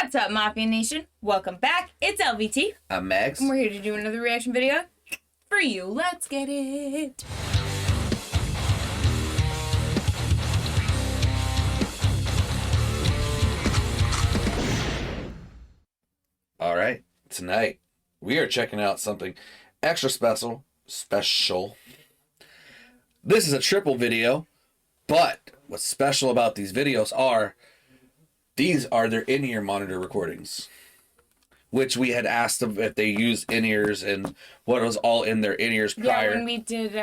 What's up, Mafia Nation? Welcome back. It's LVT. I'm MAGZ. And we're here to do another reaction video for you. Let's get it. All right, tonight we are checking out something extra special. This is a triple video, but what's special about these videos are these are their in-ear monitor recordings, which we had asked them if they use in-ears and what was all in their in-ears prior. Yeah, when we did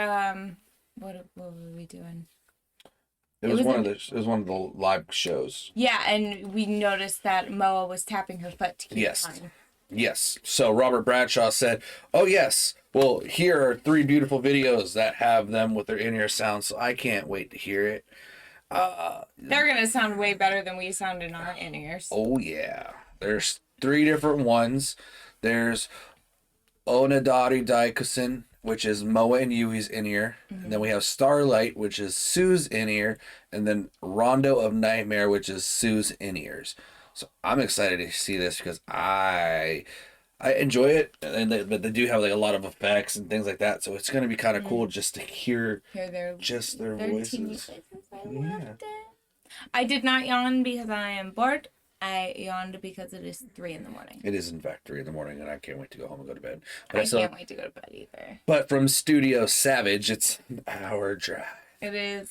what were we doing? It was one of the live shows. Yeah, and we noticed that Moa was tapping her foot to keep time. Yes. So Robert Bradshaw said, "Oh yes, well here are 3 beautiful videos that have them with their in-ear sound. So I can't wait to hear it." They're gonna sound way better than we sound in our in-ears. Oh yeah, there's 3 different ones. There's Onodari Daikusen, which is Moa and Yui's in-ear. And then we have Starlight, which is Sue's in-ear. And then Rondo of Nightmare, which is Sue's in-ears. So I'm excited to see this because I enjoy it. And but they do have like a lot of effects and things like that. So it's going to be kind of cool just to hear their voices. I loved it. I did not yawn because I am bored. I yawned because it is 3 in the morning. It is in fact 3 in the morning, and I can't wait to go home and go to bed. But I can't wait to go to bed either. But from Studio Savage, it's an hour drive. It is.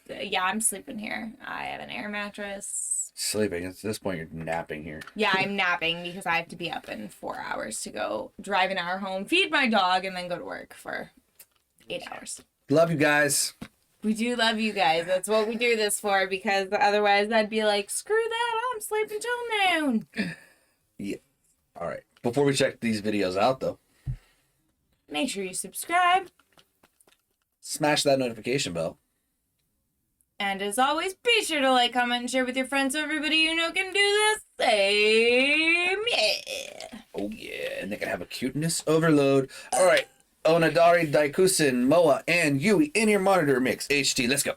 Yeah, I'm sleeping here. I have an air mattress. Sleeping. At this point, you're napping here. Yeah, I'm napping because I have to be up in 4 hours to go drive an hour home, feed my dog, and then go to work for 8 hours. Love you guys. We do love you guys. That's what we do this for, because otherwise I'd be like, screw that, I'm sleeping till noon. Yeah. All right. Before we check these videos out, though, make sure you subscribe. Smash that notification bell. And as always, be sure to like, comment, and share with your friends so everybody you know can do the same. Yeah. Oh, yeah. And they can have a cuteness overload. All right. Onodari Daikusen, Moa, and Yui in-ear monitor mix. HT, let's go.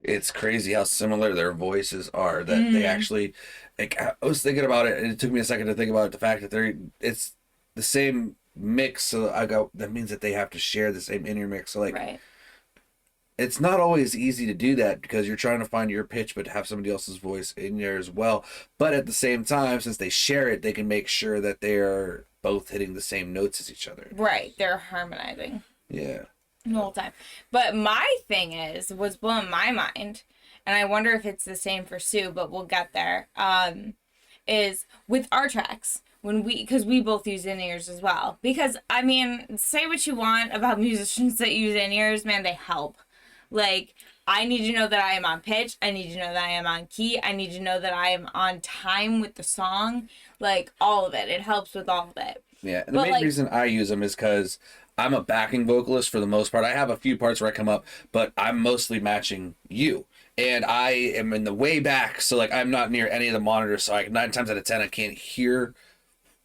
It's crazy how similar their voices are, that they actually, like, I was thinking about it and it took me a second to think about it, the fact that it's the same mix. So I go, that means that they have to share the same in-ear mix. So like, right. It's not always easy to do that because you're trying to find your pitch, but have somebody else's voice in there as well. But at the same time, since they share it, they can make sure that they're both hitting the same notes as each other. Right. They're harmonizing. Yeah. The whole time. But my thing was blowing my mind, and I wonder if it's the same for Sue, but we'll get there, is with our tracks, because we both use in-ears as well. Because, I mean, say what you want about musicians that use in-ears, man, they help. Like, I need to know that I am on pitch. I need to know that I am on key. I need to know that I am on time with the song. Like, all of it. It helps with all of it. Yeah, and the main reason I use them is because I'm a backing vocalist for the most part. I have a few parts where I come up, but I'm mostly matching you. And I am in the way back, so like I'm not near any of the monitors, so 9 times out of 10 I can't hear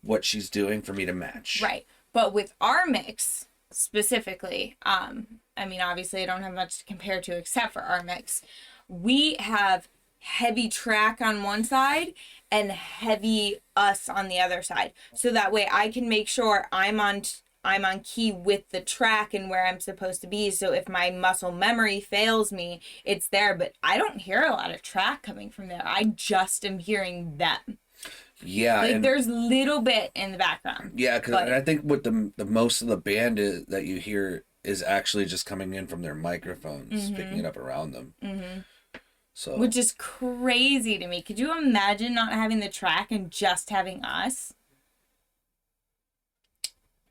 what she's doing for me to match. Right. But with our mix specifically, I mean, obviously I don't have much to compare to except for our mix. We have heavy track on one side and heavy us on the other side. So that way I can make sure I'm on I'm on key with the track and where I'm supposed to be. So if my muscle memory fails me, it's there. But I don't hear a lot of track coming from there. I just am hearing them. Yeah, Like and there's a little bit in the background. yeah, because but I think what the most of the band is, that you hear is actually just coming in from their microphones, picking it up around them. So, which is crazy to me. Could you imagine not having the track and just having us?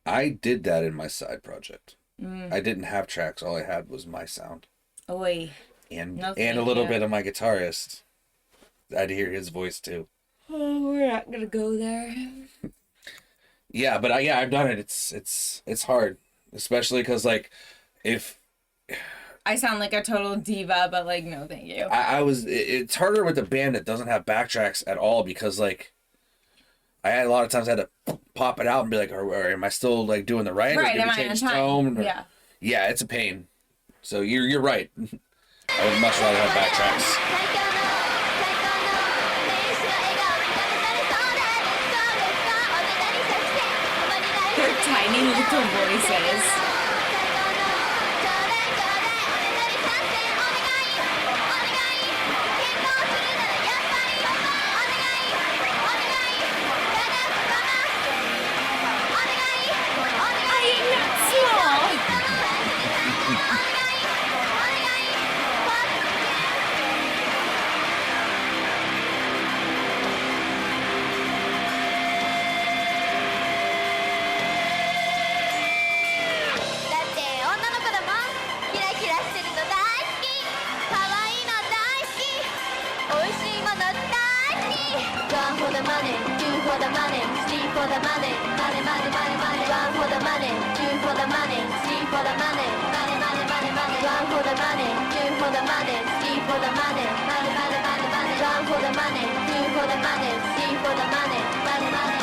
I did that in my side project. I didn't have tracks. All I had was my sound. Oy. And No, a thank little you. bit of my guitarist. I'd hear his voice too. Oh, we're not gonna go there. Yeah, but I've done it. It's hard, especially because like if I sound like a total diva, but like no, thank you. it's harder with a band that doesn't have backtracks at all because like I had a lot of times I had to pop it out and be like, or am I still like doing the right? Right, Or did am we I on change time? tone? Or- Yeah. Yeah, it's a pain. So you're right. I would much rather have backtracks. Their tiny little voices. I am not small. One for the money, two for the money, three for the money, money, money, money, money. One for the money, two for the money, three for the money, money, money, money, money. One for the money, two for the money, three for the money, money, money, money, money. One for the money, two for the money, three for the money, money, money.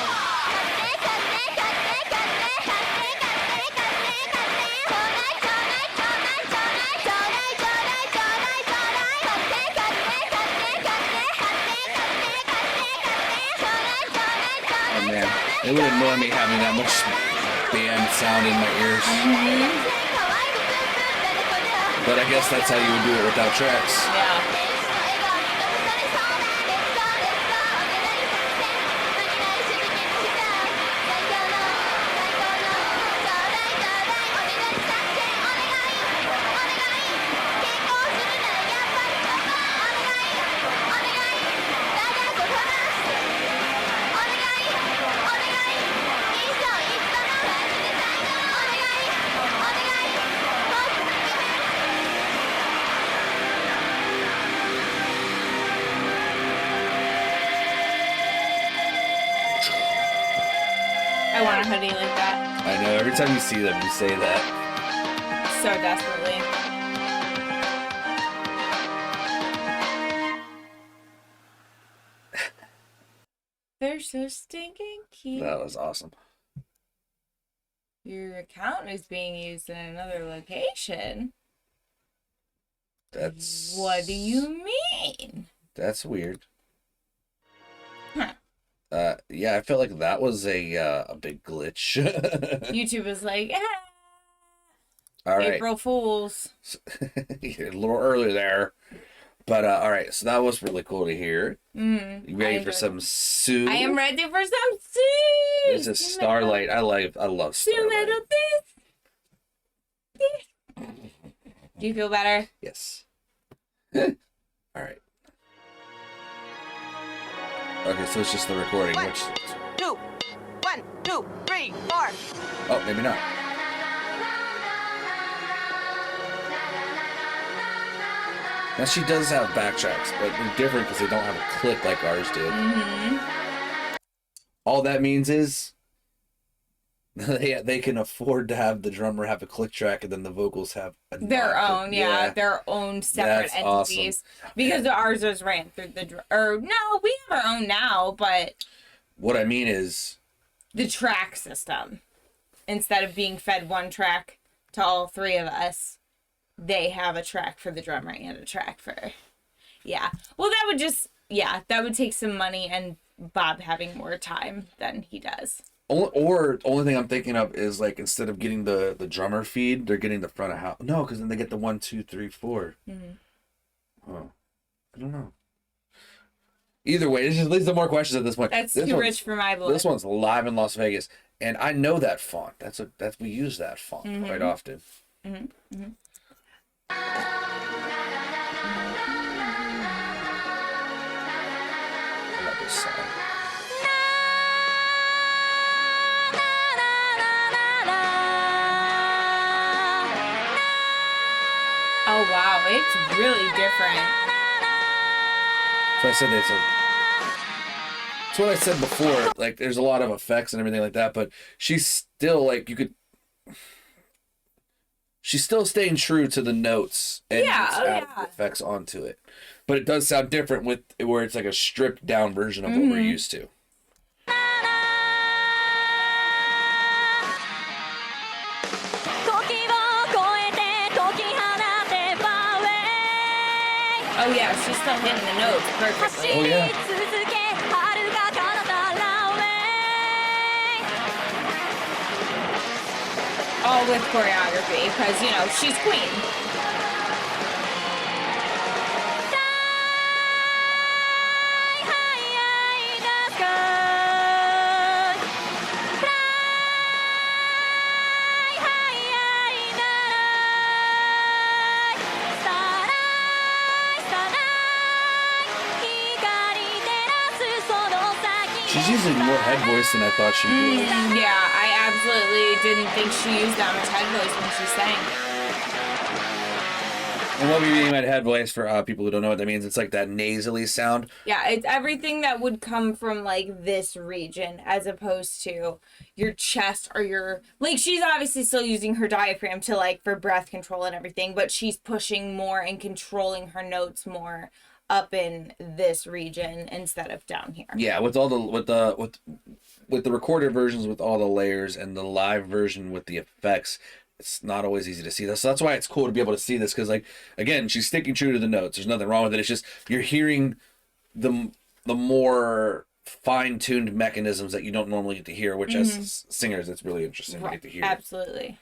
Oh man, it would annoy me having that much band sound in my ears. But I guess that's how you would do it without tracks. Yeah. I want a hoodie like that I know, every time you see them, you say that. so desperately. They're so stinking cute. That was awesome. Your account is being used in another location. That's... What do you mean? That's weird. Huh. Yeah, I felt like that was a big glitch. YouTube is like, All right. April Fools. You're a little early there. But, all right, so that was really cool to hear. You ready for some Sue? I am ready for some Sue. This is Starlight. I love Sue Starlight. metal this. Do you feel better? Yes. All right. Okay, so it's just the recording. One, Which... two, 1, 2, 3, 4. Oh, maybe not. Now she does have backtracks, but they're different because they don't have a click like ours did. All that means is they can afford to have the drummer have a click track and then the vocals have a Their not- own, yeah, their own separate That's awesome. entities. Because ours was ran through or no, we have our own now, but What I mean is, the track system, instead of being fed one track to all three of us, they have a track for the drummer and a track for, yeah. Well, that would just, yeah, that would take some money and Bob having more time than he does. Only thing I'm thinking of is like instead of getting the drummer feed, they're getting the front of house. No, because then they get the 1, 2, 3, 4. Oh, I don't know. Either way, it just leads to more questions at this point. That's this too rich for my blood. This one's live in Las Vegas, and I know that font. We use that font quite often. I love this song. Oh wow, it's really different. So I said that's what I said before. Like, there's a lot of effects and everything like that, but she's still like she's still staying true to the notes and just add effects onto it. But it does sound different with where it's like a stripped down version of what we're used to. Oh yeah, she's still hitting the notes perfectly. Oh yeah. All with choreography, because, you know, she's queen. She's using more head voice than I thought she would. Yeah, I absolutely didn't think she used that much head voice when she sang. And what we mean by head voice for people who don't know what that means, it's like that nasally sound. Yeah, it's everything that would come from, like, this region as opposed to your chest or your... Like, she's obviously still using her diaphragm to, like, for breath control and everything, but she's pushing more and controlling her notes more up in this region instead of down here. Yeah, with all the with the recorded versions with all the layers and the live version with the effects, it's not always easy to see this. So that's why it's cool to be able to see this, because, like, again, she's sticking true to the notes. There's nothing wrong with it. It's just you're hearing the more fine-tuned mechanisms that you don't normally get to hear, which as singers, it's really interesting to get to hear. Absolutely.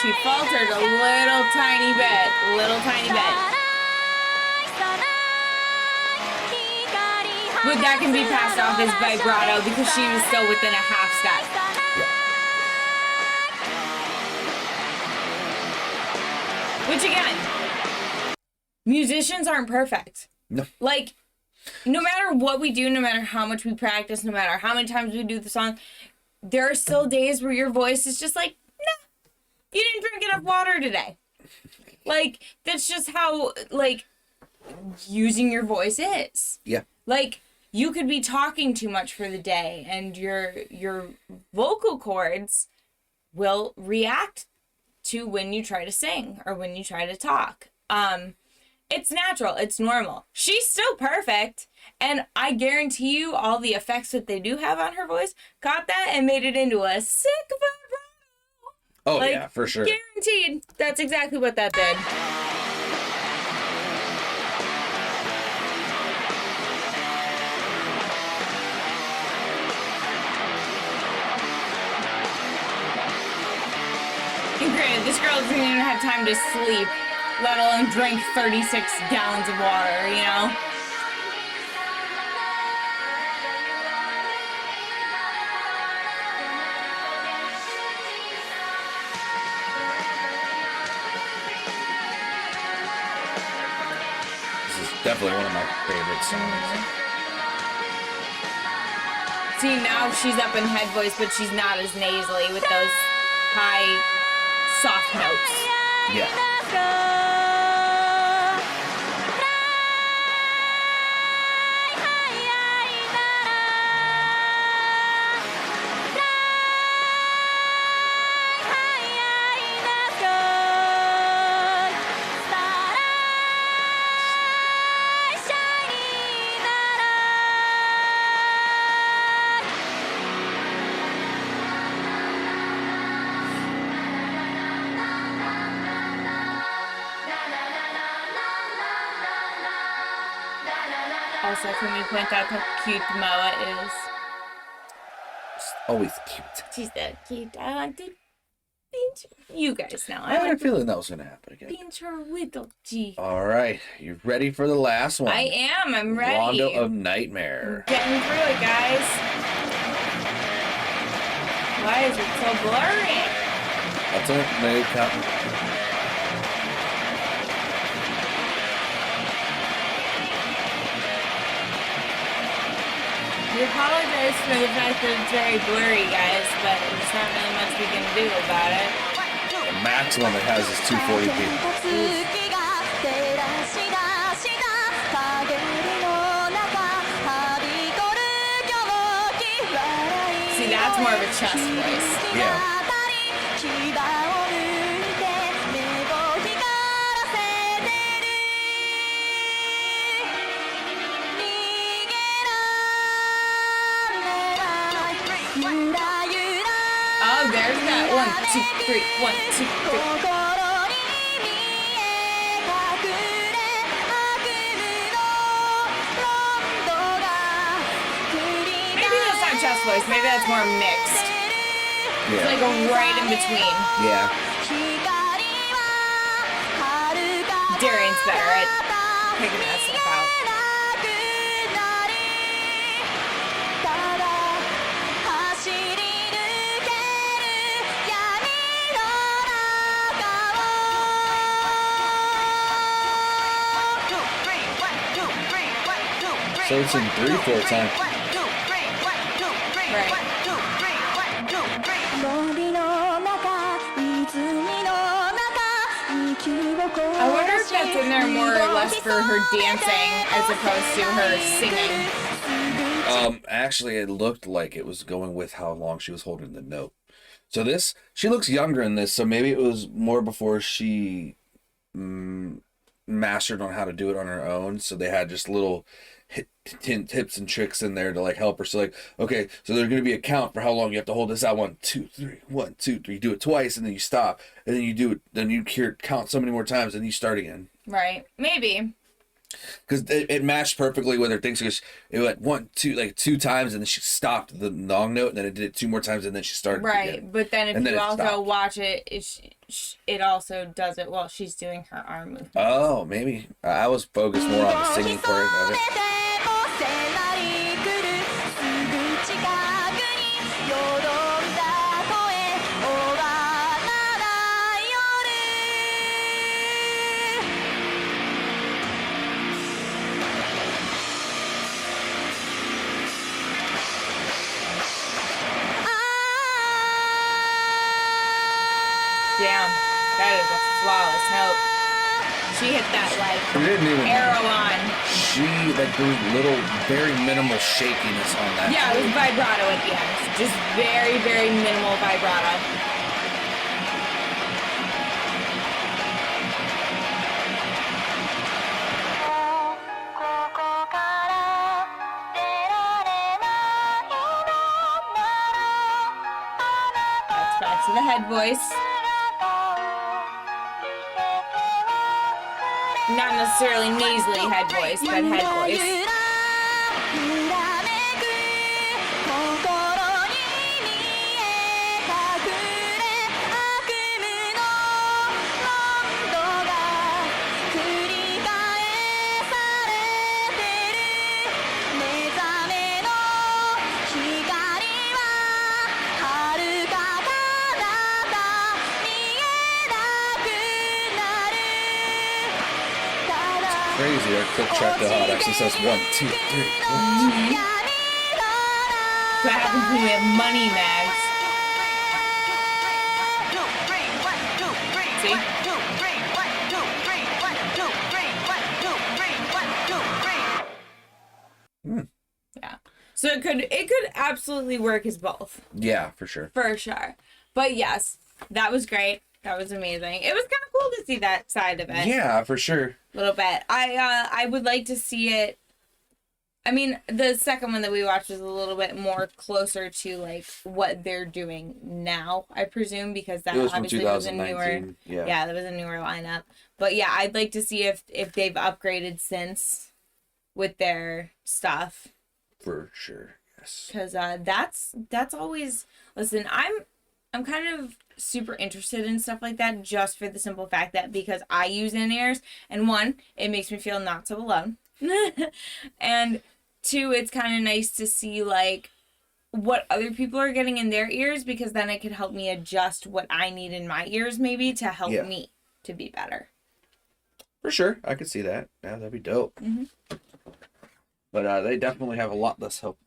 She faltered a little tiny bit. But that can be passed off as vibrato because she was still within a half step. Which, again, musicians aren't perfect. No. Like, no matter what we do, no matter how much we practice, no matter how many times we do the song, there are still days where your voice is just like, nah, you didn't drink enough water today. Like, that's just how, like, using your voice is. Yeah. Like, you could be talking too much for the day, and your vocal cords will react to when you try to sing or when you try to talk. It's natural. It's normal. She's still perfect. And I guarantee you all the effects that they do have on her voice got that and made it into a sick vibrato. Oh, Like, yeah, for sure. Guaranteed. That's exactly what that did. And granted, this girl doesn't even have time to sleep, let alone drink 36 gallons of water, you know? This is definitely one of my favorite songs. See, now she's up in head voice, but she's not as nasally with those high, soft notes. Yeah. Also, can we point out how cute Moa is? Always cute. She's that cute. I want to pinch. You guys know. I had a want to feeling that was going to happen again. pinch her little cheek. All right. You ready for the last one? I am. I'm ready. Rondo of Nightmare. Getting through it, guys. Why is it so blurry? I'll turn it. Count. We apologize for the fact that it's very blurry, guys, but there's not really much we can do about it. The max one that has is 240p. See, that's more of a chest voice. Yeah. Oh, there's that. 1, 2, 3. 1, 2, 3. Maybe that's not chest voice. Maybe that's more mixed. It's like a right in between. Yeah. Darian's better at picking that stuff out. So it's in 3/4 time. Right. I wonder if that's in there more or less for her dancing as opposed to her singing. Actually, it looked like it was going with how long she was holding the note. So this, she looks younger in this, so maybe it was more before she mastered on how to do it on her own. So they had just little tips and tricks in there to like help her. So like, okay, so there's going to be a count for how long you have to hold this out. 1, 2, 3, 1, 2, 3. You do it twice and then you stop, and then you do it. Then you count so many more times and you start again. Right. Maybe. Because it matched perfectly with her thing. So it went 1, 2, like 2 times, and then she stopped the long note, and then it did it 2 more times, and then she started. Right, again. but then if And you then it also stopped. watch it, it also does it while she's doing her arm movement. Oh, maybe I was focused more on the singing part of it. Damn, that is a flawless note. She hit that like She didn't even. arrow on. She like there was little, very minimal shakiness on that. Yeah, it was vibrato at the end. Just very, very minimal vibrato. That's back to the head voice. Not necessarily nasally head voice, but head voice. Crazy. Our quick track to hot actually says 1, 2, 3, 1, 2. what happens when we have money mags. See? Yeah. So it could absolutely work as both. Yeah, for sure. For sure. But yes, that was great. That was amazing. It was kind of cool to see that side of it. Yeah, for sure. A little bit. I would like to see it. I mean, the second one that we watched was a little bit more closer to like what they're doing now, I presume, because that It was from obviously was a newer 2019. Yeah. that was a newer lineup. But yeah, I'd like to see if they've upgraded since with their stuff. For sure. Yes. Because that's always, listen, I'm kind of super interested in stuff like that just for the simple fact that because I use in-ears, and one, it makes me feel not so alone. And two, it's kind of nice to see like what other people are getting in their ears, because then it could help me adjust what I need in my ears maybe to help me to be better. For sure. I could see that. Yeah, that'd be dope. Mm-hmm. But they definitely have a lot less help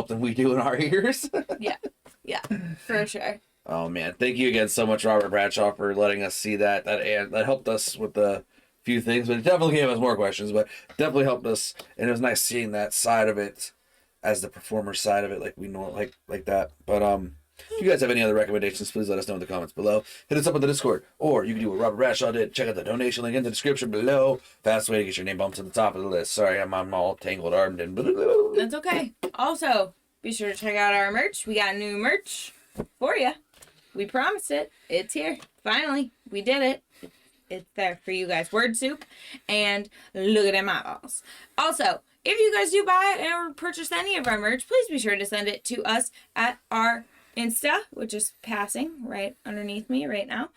than we do in our ears. Yeah, for sure. Oh man, thank you again so much, Robert Bradshaw, for letting us see that. That helped us with the few things, but it definitely gave us more questions. But definitely helped us, and it was nice seeing that side of it as the performer side of it, like we know, like that. But if you guys have any other recommendations, please let us know in the comments below. Hit us up on the Discord, or you can do what Robert Bradshaw did. Check out the donation link in the description below. Fast way to get your name bumped to the top of the list. Sorry, I'm all tangled armed and. That's okay. Also, be sure to check out our merch. We got new merch for you. We promised it. It's here. Finally, we did it. It's there for you guys. Word soup and look at them eyeballs. Also, if you guys do buy or purchase any of our merch, please be sure to send it to us at our Insta, which is passing right underneath me right now.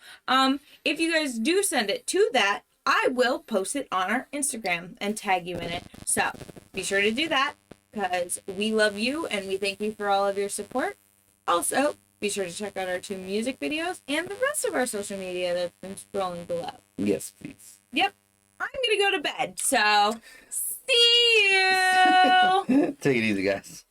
If you guys do send it to that, I will post it on our Instagram and tag you in it. So be sure to do that, because we love you and we thank you for all of your support. Also, be sure to check out our 2 music videos and the rest of our social media that's been scrolling below. Yes, please. Yep. I'm going to go to bed, so see you! Take it easy, guys.